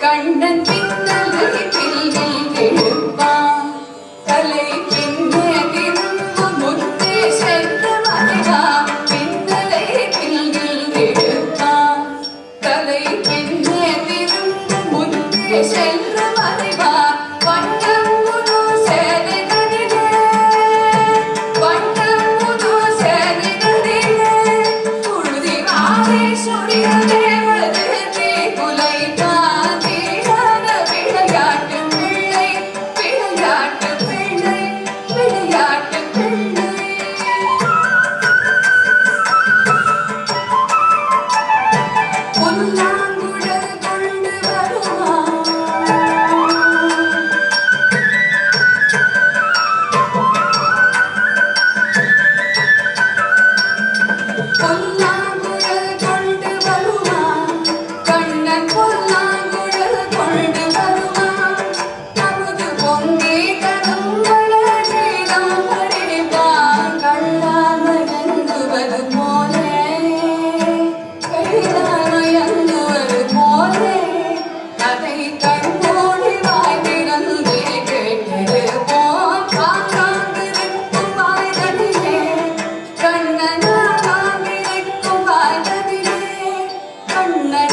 கண்ணன் பின்னலை பில்லில் எழுப்பான் தலை பின்னே திரும்ப முன்னே சென்று மறைவான் பின்னலை பில்லில் எழுப்பான் தலை பின்னே திரும்ப முன்னே சென்று மறைவான் வண்ணம் புது சேனைகளிலே வண்ணம் புது சேனைகளிலே புழுதி மாறி சுடியதே கண்ணன்